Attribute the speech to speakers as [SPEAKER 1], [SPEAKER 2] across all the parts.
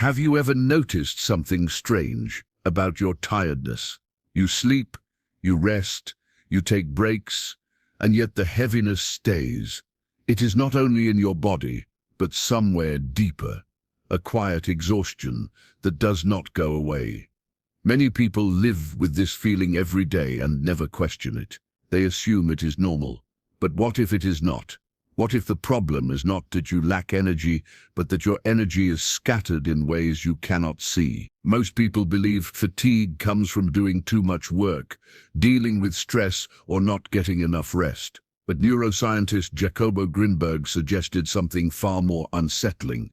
[SPEAKER 1] Have you ever noticed something strange about your tiredness? You sleep, you rest, you take breaks, and yet the heaviness stays. It is not only in your body, but somewhere deeper, a quiet exhaustion that does not go away. Many people live with this feeling every day and never question it. They assume it is normal. But what if it is not? What if the problem is not that you lack energy, but that your energy is scattered in ways you cannot see? Most people believe fatigue comes from doing too much work, dealing with stress, or not getting enough rest. But neuroscientist Jacobo Grinberg suggested something far more unsettling.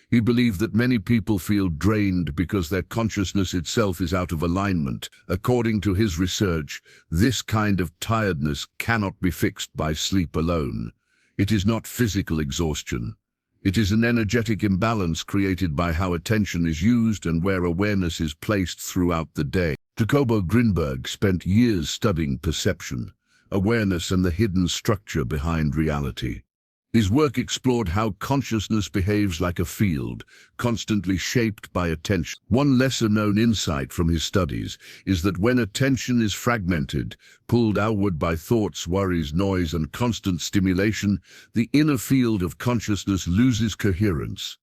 [SPEAKER 1] He believed that many people feel drained because their consciousness itself is out of alignment. According to his research, this kind of tiredness cannot be fixed by sleep alone. It is not physical exhaustion. It is an energetic imbalance created by how attention is used and where awareness is placed throughout the day. Jacobo Grinberg spent years studying perception, awareness, and the hidden structure behind reality. His work explored how consciousness behaves like a field, constantly shaped by attention. One lesser-known insight from his studies is that when attention is fragmented, pulled outward by thoughts, worries, noise, and constant stimulation, the inner field of consciousness loses coherence.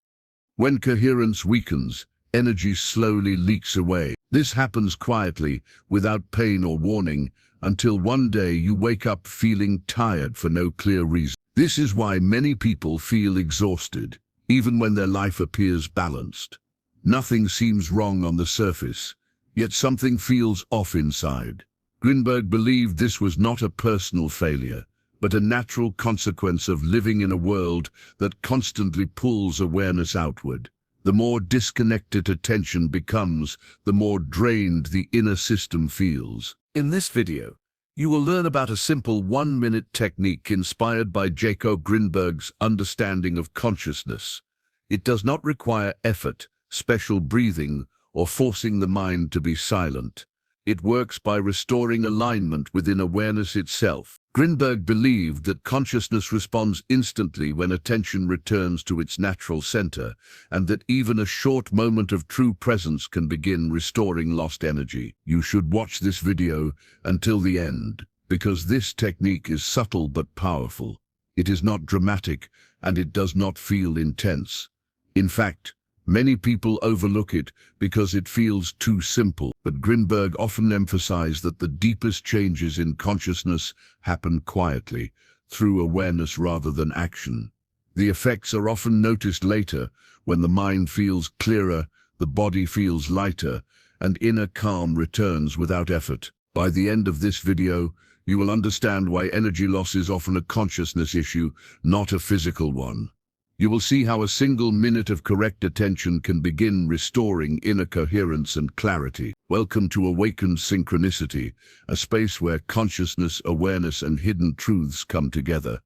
[SPEAKER 1] When coherence weakens, energy slowly leaks away. This happens quietly, without pain or warning, until one day you wake up feeling tired for no clear reason. This is why many people feel exhausted, even when their life appears balanced. Nothing seems wrong on the surface, yet something feels off inside. Grinberg believed this was not a personal failure, but a natural consequence of living in a world that constantly pulls awareness outward. The more disconnected attention becomes, the more drained the inner system feels. In this video, you will learn about a simple 1-minute technique inspired by Jacobo Grinberg's understanding of consciousness. It does not require effort, special breathing, or forcing the mind to be silent. It works by restoring alignment within awareness itself. Grinberg believed that consciousness responds instantly when attention returns to its natural center, and that even a short moment of true presence can begin restoring lost energy. You should watch this video until the end, because this technique is subtle but powerful. It is not dramatic, and it does not feel intense. In fact, many people overlook it because it feels too simple, but Grinberg often emphasized that the deepest changes in consciousness happen quietly, through awareness rather than action. The effects are often noticed later, when the mind feels clearer, the body feels lighter, and inner calm returns without effort. By the end of this video, you will understand why energy loss is often a consciousness issue, not a physical one. You will see how a single minute of correct attention can begin restoring inner coherence and clarity. Welcome to Awakened Synchronicity, a space where consciousness, awareness, and hidden truths come together.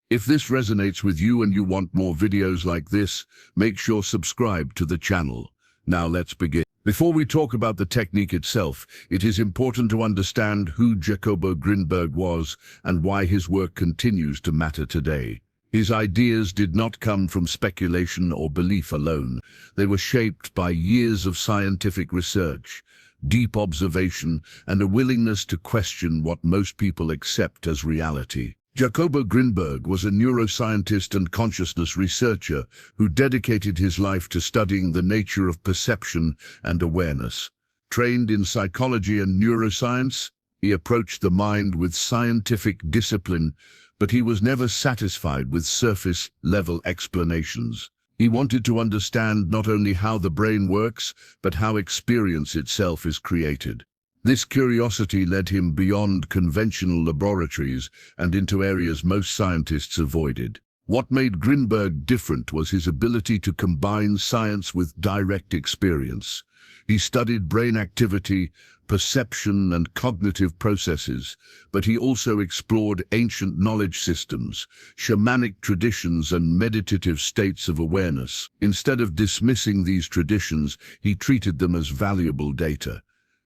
[SPEAKER 1] If this resonates with you and you want more videos like this, make sure subscribe to the channel. Now let's begin. Before we talk about the technique itself, it is important to understand who Jacobo Grinberg was and why his work continues to matter today. His ideas did not come from speculation or belief alone. They were shaped by years of scientific research, deep observation, and a willingness to question what most people accept as reality. Jacobo Grinberg was a neuroscientist and consciousness researcher who dedicated his life to studying the nature of perception and awareness. Trained in psychology and neuroscience, he approached the mind with scientific discipline, but he was never satisfied with surface-level explanations. He wanted to understand not only how the brain works, but how experience itself is created. This curiosity led him beyond conventional laboratories and into areas most scientists avoided. What made Grinberg different was his ability to combine science with direct experience. He studied brain activity, perception, and cognitive processes, but he also explored ancient knowledge systems, shamanic traditions, and meditative states of awareness. Instead of dismissing these traditions, he treated them as valuable data.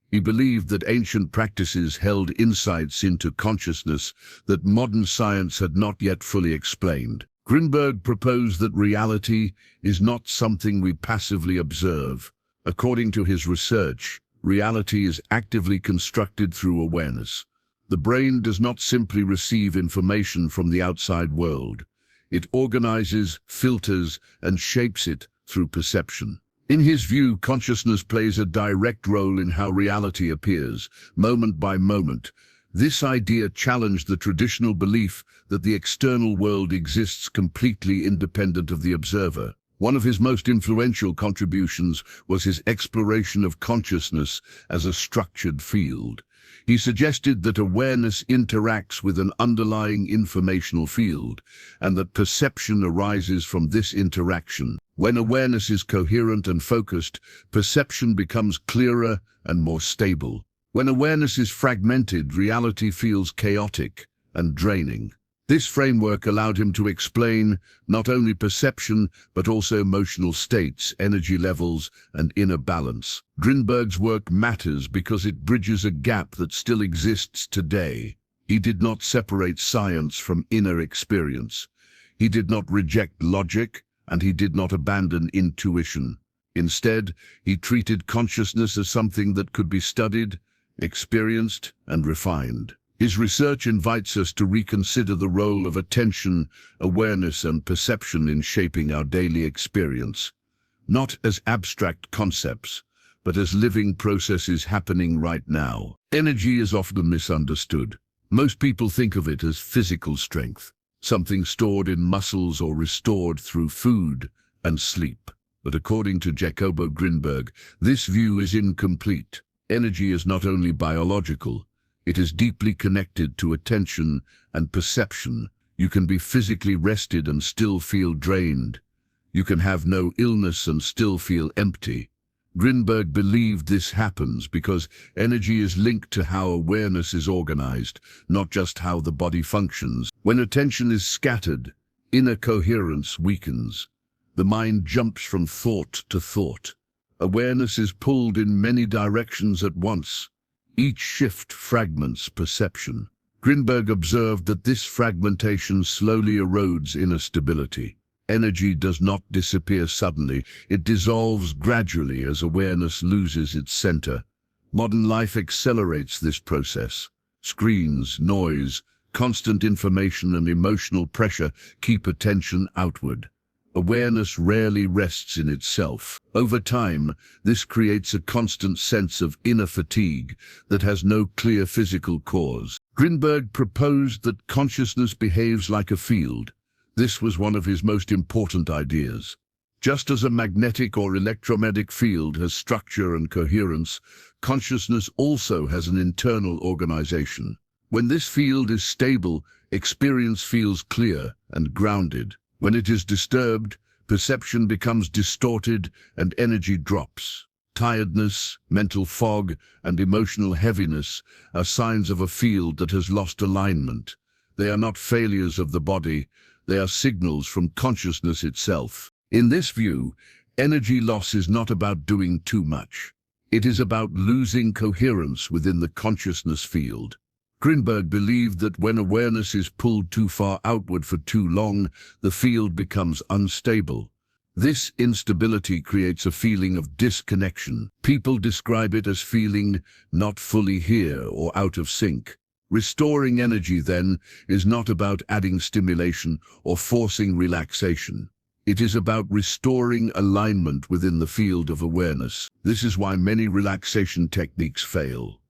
[SPEAKER 1] He believed that ancient practices held insights into consciousness that modern science had not yet fully explained. Grinberg proposed that reality is not something we passively observe. According to his research, reality is actively constructed through awareness. The brain does not simply receive information from the outside world. It organizes, filters, and shapes it through perception. In his view, consciousness plays a direct role in how reality appears, moment by moment. This idea challenged the traditional belief that the external world exists completely independent of the observer. One of his most influential contributions was his exploration of consciousness as a structured field. He suggested that awareness interacts with an underlying informational field, and that perception arises from this interaction. When awareness is coherent and focused, perception becomes clearer and more stable. When awareness is fragmented, reality feels chaotic and draining. This framework allowed him to explain not only perception, but also emotional states, energy levels, and inner balance. Grinberg's work matters because it bridges a gap that still exists today. He did not separate science from inner experience. He did not reject logic, and he did not abandon intuition. Instead, he treated consciousness as something that could be studied, experienced, and refined. His research invites us to reconsider the role of attention, awareness, and perception in shaping our daily experience, not as abstract concepts, but as living processes happening right now. Energy is often misunderstood. Most people think of it as physical strength, something stored in muscles or restored through food and sleep. But according to Jacobo Grinberg, this view is incomplete. Energy is not only biological, it is deeply connected to attention and perception. You can be physically rested and still feel drained. You can have no illness and still feel empty. Grinberg believed this happens because energy is linked to how awareness is organized, not just how the body functions. When attention is scattered, inner coherence weakens. The mind jumps from thought to thought. Awareness is pulled in many directions at once. Each shift fragments perception. Grinberg observed that this fragmentation slowly erodes inner stability. Energy does not disappear suddenly, it dissolves gradually as awareness loses its center. Modern life accelerates this process. Screens, noise, constant information, and emotional pressure keep attention outward. Awareness rarely rests in itself. Over time, this creates a constant sense of inner fatigue that has no clear physical cause. Grinberg proposed that consciousness behaves like a field. This was one of his most important ideas. Just as a magnetic or electromagnetic field has structure and coherence, consciousness also has an internal organization. When this field is stable, experience feels clear and grounded. When it is disturbed, perception becomes distorted and energy drops. Tiredness, mental fog, and emotional heaviness are signs of a field that has lost alignment. They are not failures of the body, they are signals from consciousness itself. In this view, energy loss is not about doing too much. It is about losing coherence within the consciousness field. Grinberg believed that when awareness is pulled too far outward for too long, the field becomes unstable. This instability creates a feeling of disconnection. People describe it as feeling not fully here or out of sync. Restoring energy, then, is not about adding stimulation or forcing relaxation. It is about restoring alignment within the field of awareness. This is why many relaxation techniques fail.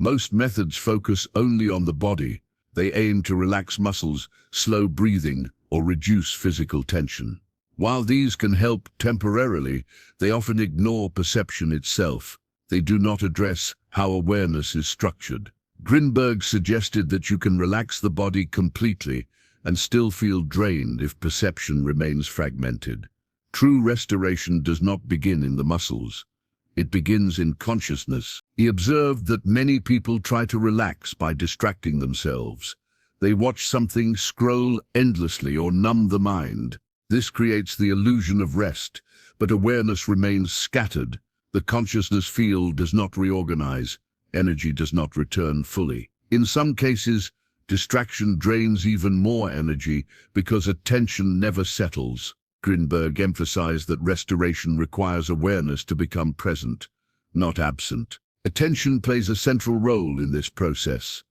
[SPEAKER 1] Most methods focus only on the body. They aim to relax muscles, slow breathing, or reduce physical tension. While these can help temporarily, they often ignore perception itself. They do not address how awareness is structured. Grinberg suggested that you can relax the body completely and still feel drained if perception remains fragmented. True restoration does not begin in the muscles. It begins in consciousness. He observed that many people try to relax by distracting themselves. They watch something, scroll endlessly, or numb the mind. This creates the illusion of rest, but awareness remains scattered. The consciousness field does not reorganize. Energy does not return fully. In some cases, Distraction drains even more energy because attention never settles. Grinberg emphasized that restoration requires awareness to become present, not absent. Attention plays a central role in this process.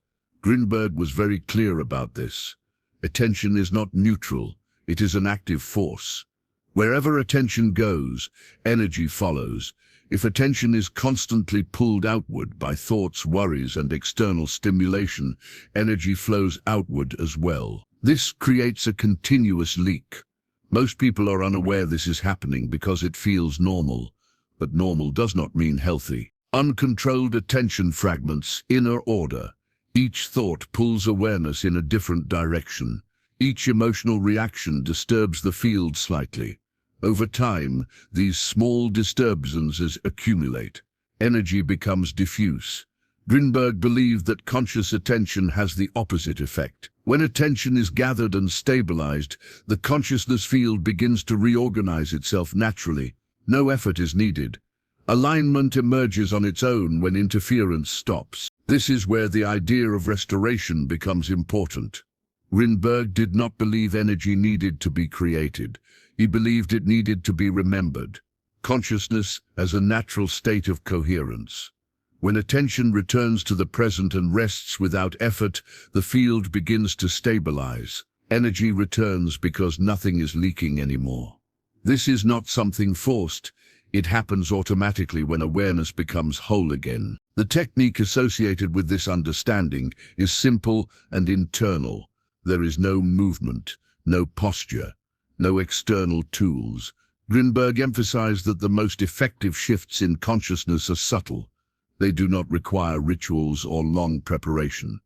[SPEAKER 1] Grinberg was very clear about this. Attention is not neutral, it is an active force. Wherever attention goes, energy follows. If attention is constantly pulled outward by thoughts, worries, and external stimulation, energy flows outward as well. This creates a continuous leak. Most people are unaware this is happening because it feels normal, but normal does not mean healthy. Uncontrolled attention fragments, inner order. Each thought pulls awareness in a different direction. Each emotional reaction disturbs the field slightly. Over time, these small disturbances accumulate. Energy becomes diffuse. Grinberg believed that conscious attention has the opposite effect. When attention is gathered and stabilized, the consciousness field begins to reorganize itself naturally. No effort is needed. Alignment emerges on its own when interference stops. This is where the idea of restoration becomes important. Grinberg did not believe energy needed to be created. He believed it needed to be remembered. Consciousness as a natural state of coherence. When attention returns to the present and rests without effort, the field begins to stabilize. Energy returns because nothing is leaking anymore. This is not something forced. It happens automatically when awareness becomes whole again. The technique associated with this understanding is simple and internal. There is no movement, no posture, no external tools. Grinberg emphasized that the most effective shifts in consciousness are subtle. They do not require rituals or long preparation.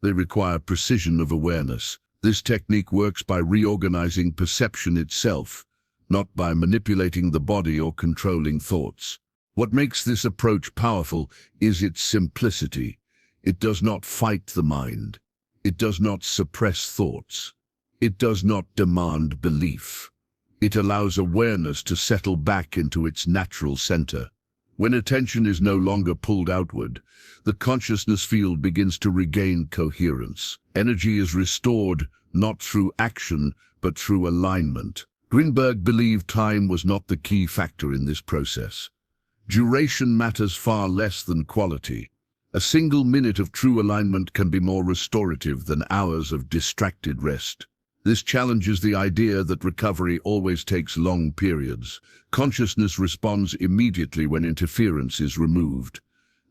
[SPEAKER 1] They require precision of awareness. This technique works by reorganizing perception itself, not by manipulating the body or controlling thoughts. What makes this approach powerful is its simplicity. It does not fight the mind. It does not suppress thoughts. It does not demand belief. It allows awareness to settle back into its natural center. When attention is no longer pulled outward, the consciousness field begins to regain coherence. Energy is restored not through action, but through alignment. Grinberg believed time was not the key factor in this process. Duration matters far less than quality. A single minute of true alignment can be more restorative than hours of distracted rest. This challenges the idea that recovery always takes long periods. Consciousness responds immediately when interference is removed.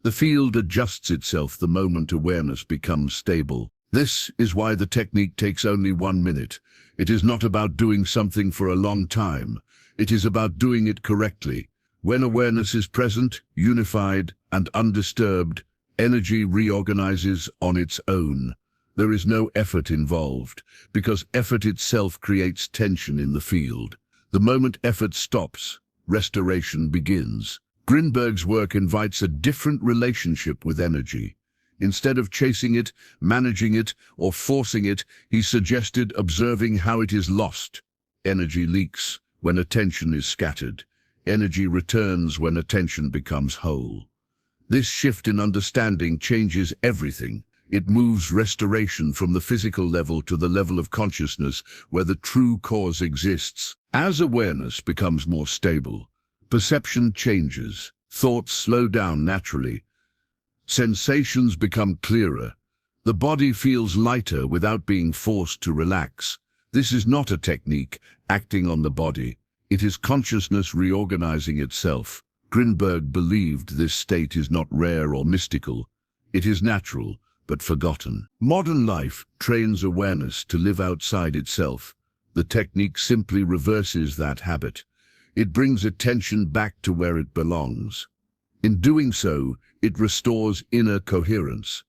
[SPEAKER 1] The field adjusts itself the moment awareness becomes stable. This is why the technique takes only 1 minute. It is not about doing something for a long time. It is about doing it correctly. When awareness is present, unified, and undisturbed, energy reorganizes on its own. There is no effort involved, because effort itself creates tension in the field. The moment effort stops, restoration begins. Grinberg's work invites a different relationship with energy. Instead of chasing it, managing it, or forcing it, he suggested observing how it is lost. Energy leaks when attention is scattered. Energy returns when attention becomes whole. This shift in understanding changes everything. It moves restoration from the physical level to the level of consciousness where the true cause exists. As awareness becomes more stable, perception changes, thoughts slow down naturally, sensations become clearer. The body feels lighter without being forced to relax. This is not a technique acting on the body. It is consciousness reorganizing itself. Grinberg believed this state is not rare or mystical. It is natural, but forgotten. Modern life trains awareness to live outside itself. The technique simply reverses that habit. It brings attention back to where it belongs. In doing so, it restores inner coherence.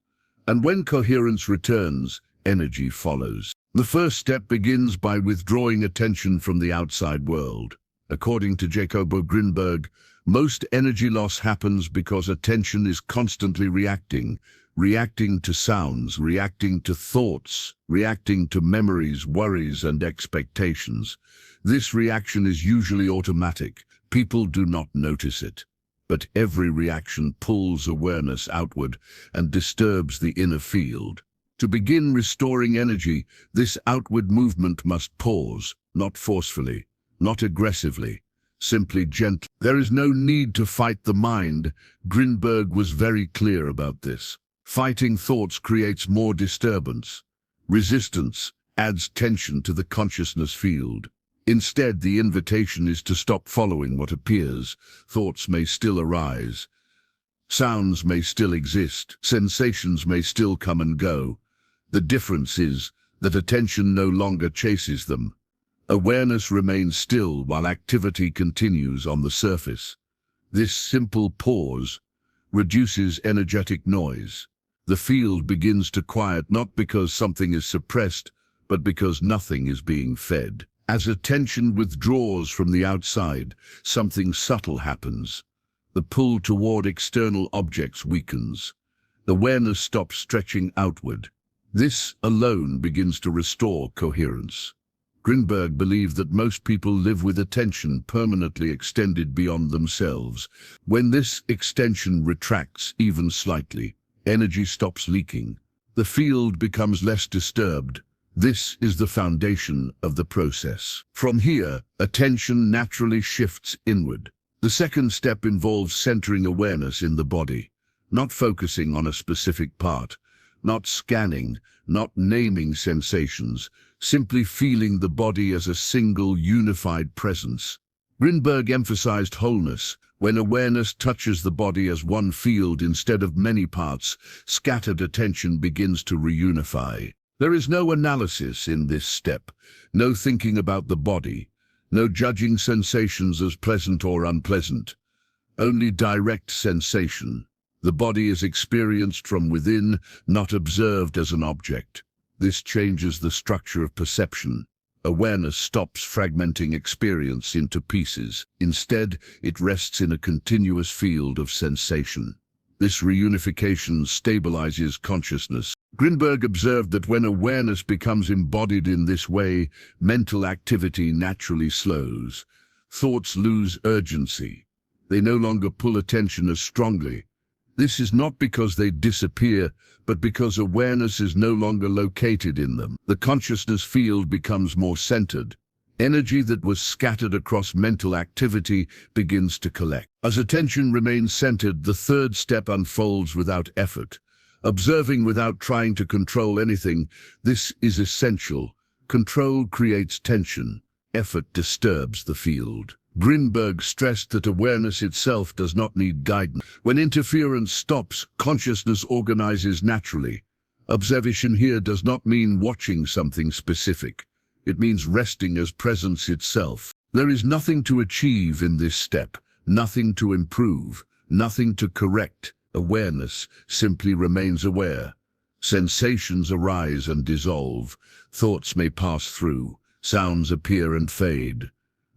[SPEAKER 1] And when coherence returns, energy follows. The first step begins by withdrawing attention from the outside world. According to Jacobo Grinberg, most energy loss happens because attention is constantly reacting to sounds, reacting to thoughts, reacting to memories, worries, and expectations. This reaction is usually automatic. People do not notice it. But every reaction pulls awareness outward and disturbs the inner field. To begin restoring energy, this outward movement must pause, not forcefully, not aggressively, simply gently. There is no need to fight the mind. Grinberg was very clear about this. Fighting thoughts creates more disturbance. Resistance adds tension to the consciousness field. Instead, the invitation is to stop following what appears. Thoughts may still arise. Sounds may still exist. Sensations may still come and go. The difference is that attention no longer chases them. Awareness remains still while activity continues on the surface. This simple pause reduces energetic noise. The field begins to quiet not because something is suppressed, but because nothing is being fed. As attention withdraws from the outside, something subtle happens. The pull toward external objects weakens. Awareness stops stretching outward. This alone begins to restore coherence. Grinberg believed that most people live with attention permanently extended beyond themselves. When this extension retracts even slightly, energy stops leaking. The field becomes less disturbed. This is the foundation of the process. From here, attention naturally shifts inward. The second step involves centering awareness in the body, not focusing on a specific part, not scanning, not naming sensations, simply feeling the body as a single, unified presence. Grinberg emphasized wholeness. When awareness touches the body as one field instead of many parts, scattered attention begins to reunify. There is no analysis in this step, no thinking about the body, no judging sensations as pleasant or unpleasant, only direct sensation. The body is experienced from within, not observed as an object. This changes the structure of perception. Awareness stops fragmenting experience into pieces. Instead, it rests in a continuous field of sensation. This reunification stabilizes consciousness. Grinberg observed that when awareness becomes embodied in this way, mental activity naturally slows. Thoughts lose urgency. They no longer pull attention as strongly. This is not because they disappear, but because awareness is no longer located in them. The consciousness field becomes more centered. Energy that was scattered across mental activity begins to collect. As attention remains centered, the third step unfolds without effort. Observing without trying to control anything, this is essential. Control creates tension. Effort disturbs the field. Grinberg stressed that awareness itself does not need guidance. When interference stops, consciousness organizes naturally. Observation here does not mean watching something specific. It means resting as presence itself. There is nothing to achieve in this step, nothing to improve, nothing to correct. Awareness simply remains aware. Sensations arise and dissolve. Thoughts may pass through. Sounds appear and fade.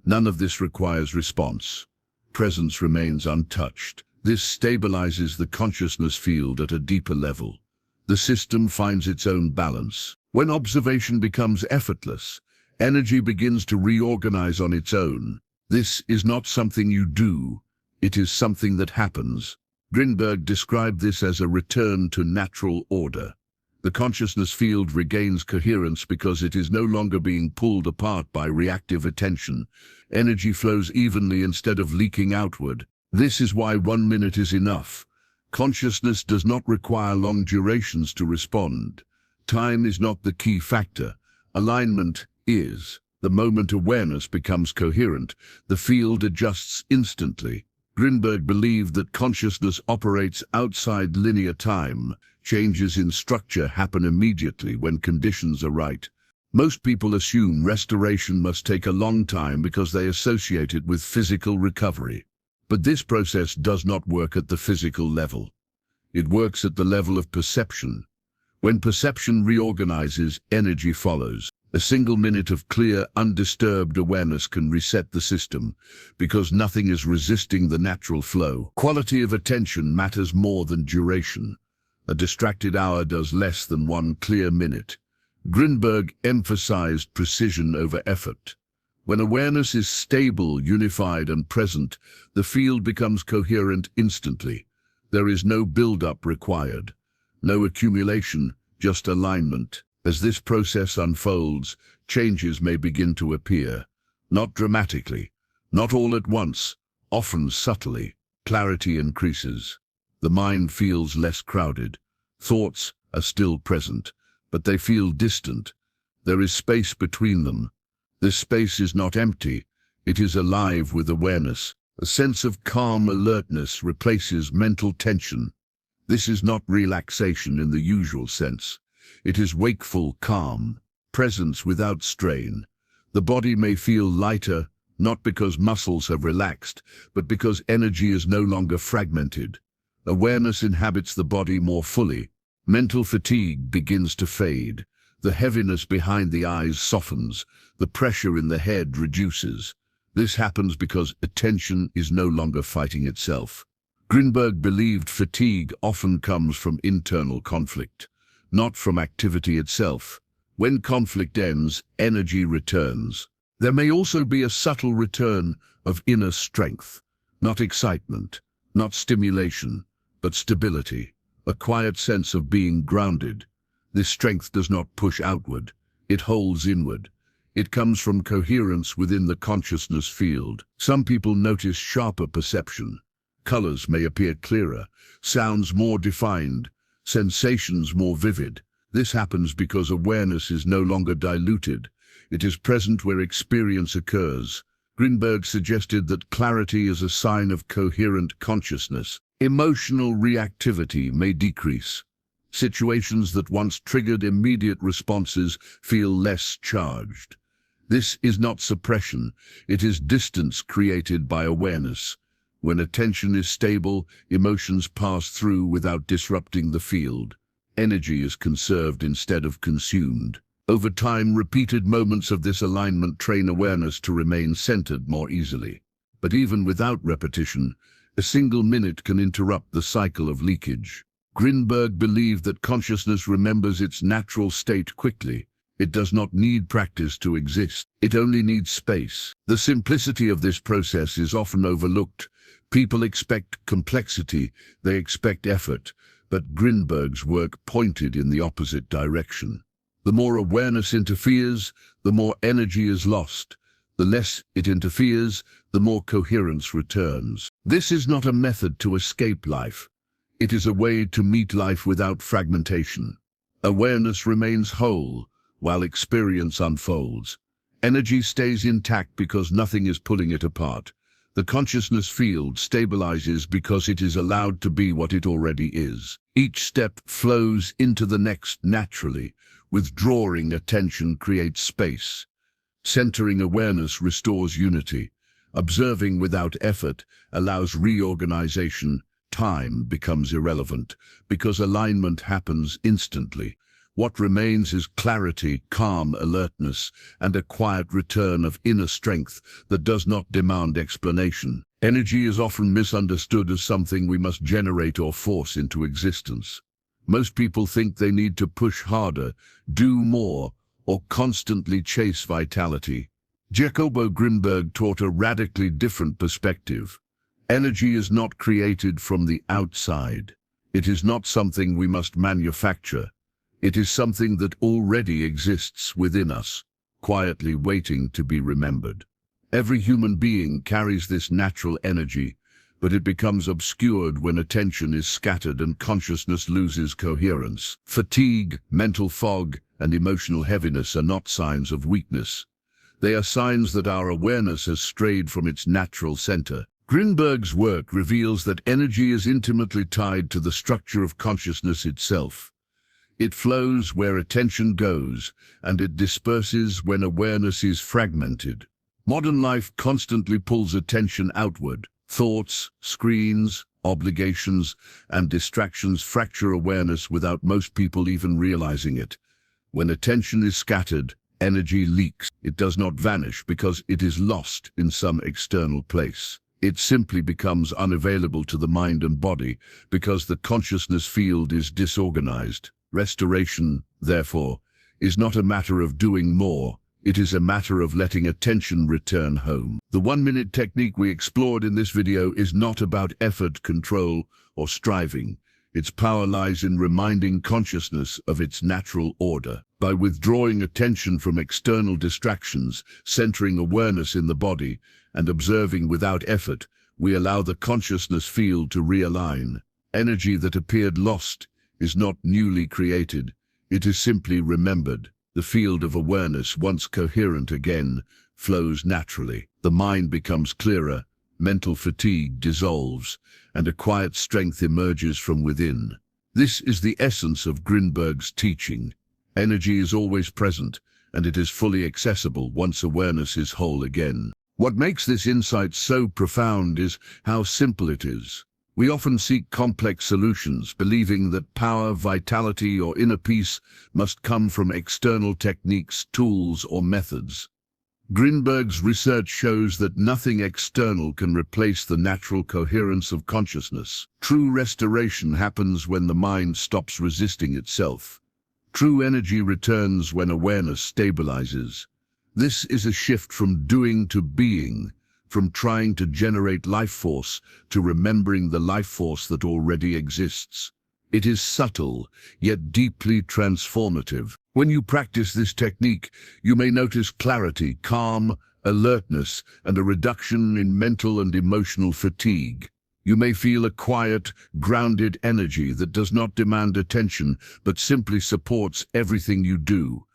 [SPEAKER 1] None of this requires response. Presence remains untouched. This stabilizes the consciousness field at a deeper level. The system finds its own balance. When observation becomes effortless, energy begins to reorganize on its own. This is not something you do, it is something that happens. Grinberg described this as a return to natural order. The consciousness field regains coherence because it is no longer being pulled apart by reactive attention. Energy flows evenly instead of leaking outward. This is why 1 minute is enough. Consciousness does not require long durations to respond. Time is not the key factor. Alignment is. The moment awareness becomes coherent, the field adjusts instantly. Grinberg believed that consciousness operates outside linear time. Changes in structure happen immediately when conditions are right. Most people assume restoration must take a long time because they associate it with physical recovery. But this process does not work at the physical level. It works at the level of perception. When perception reorganizes, energy follows. A single minute of clear, undisturbed awareness can reset the system because nothing is resisting the natural flow. Quality of attention matters more than duration. A distracted hour does less than 1 clear minute. Grinberg emphasized precision over effort. When awareness is stable, unified, and present, the field becomes coherent instantly. There is no build-up required, no accumulation, just alignment. As this process unfolds, changes may begin to appear. Not dramatically, not all at once, often subtly. Clarity increases. The mind feels less crowded. Thoughts are still present, but they feel distant. There is space between them. This space is not empty. It is alive with awareness. A sense of calm alertness replaces mental tension. This is not relaxation in the usual sense. It is wakeful calm, presence without strain. The body may feel lighter, not because muscles have relaxed, but because energy is no longer fragmented. Awareness inhabits the body more fully. Mental fatigue begins to fade. The heaviness behind the eyes softens. The pressure in the head reduces. This happens because attention is no longer fighting itself. Grinberg believed fatigue often comes from internal conflict, not from activity itself. When conflict ends, energy returns. There may also be a subtle return of inner strength, not excitement, not stimulation, but stability, a quiet sense of being grounded. This strength does not push outward, it holds inward. It comes from coherence within the consciousness field. Some people notice sharper perception. Colors may appear clearer, sounds more defined, sensations more vivid. This happens because awareness is no longer diluted. It is present where experience occurs. Grinberg suggested that clarity is a sign of coherent consciousness. Emotional reactivity may decrease. Situations that once triggered immediate responses feel less charged. This is not suppression, it is distance created by awareness. When attention is stable, emotions pass through without disrupting the field. Energy is conserved instead of consumed. Over time, repeated moments of this alignment train awareness to remain centered more easily. But even without repetition, a single minute can interrupt the cycle of leakage. Grinberg believed that consciousness remembers its natural state quickly. It does not need practice to exist. It only needs space. The simplicity of this process is often overlooked. People expect complexity, they expect effort, but Grinberg's work pointed in the opposite direction. The more awareness interferes, the more energy is lost. The less it interferes, the more coherence returns. This is not a method to escape life. It is a way to meet life without fragmentation. Awareness remains whole, while experience unfolds. Energy stays intact because nothing is pulling it apart. The consciousness field stabilizes because it is allowed to be what it already is. Each step flows into the next naturally. Withdrawing attention creates space. Centering awareness restores unity. Observing without effort allows reorganization. Time becomes irrelevant because alignment happens instantly. What remains is clarity, calm alertness, and a quiet return of inner strength that does not demand explanation. Energy is often misunderstood as something we must generate or force into existence. Most people think they need to push harder, do more, or constantly chase vitality. Jacobo Grinberg taught a radically different perspective. Energy is not created from the outside. It is not something we must manufacture. It is something that already exists within us, quietly waiting to be remembered. Every human being carries this natural energy, but it becomes obscured when attention is scattered and consciousness loses coherence. Fatigue, mental fog, and emotional heaviness are not signs of weakness. They are signs that our awareness has strayed from its natural center. Grinberg's work reveals that energy is intimately tied to the structure of consciousness itself. It flows where attention goes, and it disperses when awareness is fragmented. Modern life constantly pulls attention outward. Thoughts, screens, obligations, and distractions fracture awareness without most people even realizing it. When attention is scattered, energy leaks. It does not vanish because it is lost in some external place. It simply becomes unavailable to the mind and body because the consciousness field is disorganized. Restoration, therefore, is not a matter of doing more. It is a matter of letting attention return home. The 1-minute technique we explored in this video is not about effort, control, or striving. Its power lies in reminding consciousness of its natural order. By withdrawing attention from external distractions, centering awareness in the body, and observing without effort, we allow the consciousness field to realign. Energy that appeared lost is not newly created, it is simply remembered. The field of awareness, once coherent again, flows naturally. The mind becomes clearer, mental fatigue dissolves, and a quiet strength emerges from within. This is the essence of Grinberg's teaching. Energy is always present, and it is fully accessible once awareness is whole again. What makes this insight so profound is how simple it is. We often seek complex solutions, believing that power, vitality, or inner peace must come from external techniques, tools, or methods. Grinberg's research shows that nothing external can replace the natural coherence of consciousness. True restoration happens when the mind stops resisting itself. True energy returns when awareness stabilizes. This is a shift from doing to being, from trying to generate life force to remembering the life force that already exists. It is subtle, yet deeply transformative. When you practice this technique, you may notice clarity, calm, alertness, and a reduction in mental and emotional fatigue. You may feel a quiet, grounded energy that does not demand attention, but simply supports everything you do.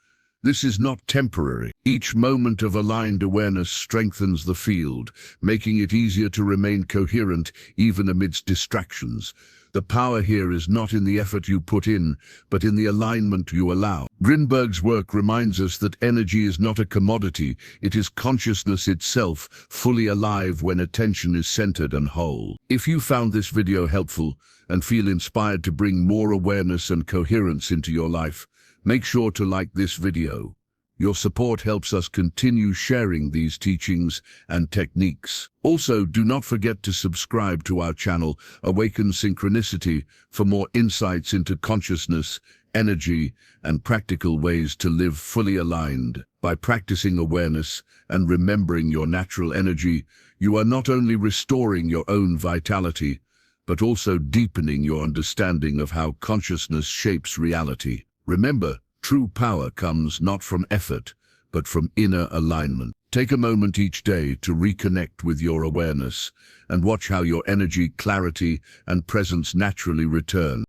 [SPEAKER 1] This is not temporary. Each moment of aligned awareness strengthens the field, making it easier to remain coherent even amidst distractions. The power here is not in the effort you put in, but in the alignment you allow. Grinberg's work reminds us that energy is not a commodity, it is consciousness itself, fully alive when attention is centered and whole. If you found this video helpful and feel inspired to bring more awareness and coherence into your life, make sure to like this video. Your support helps us continue sharing these teachings and techniques. Also, do not forget to subscribe to our channel, Awaken Synchronicity, for more insights into consciousness, energy, and practical ways to live fully aligned. By practicing awareness and remembering your natural energy, you are not only restoring your own vitality, but also deepening your understanding of how consciousness shapes reality. Remember, true power comes not from effort, but from inner alignment. Take a moment each day to reconnect with your awareness and watch how your energy, clarity, and presence naturally return.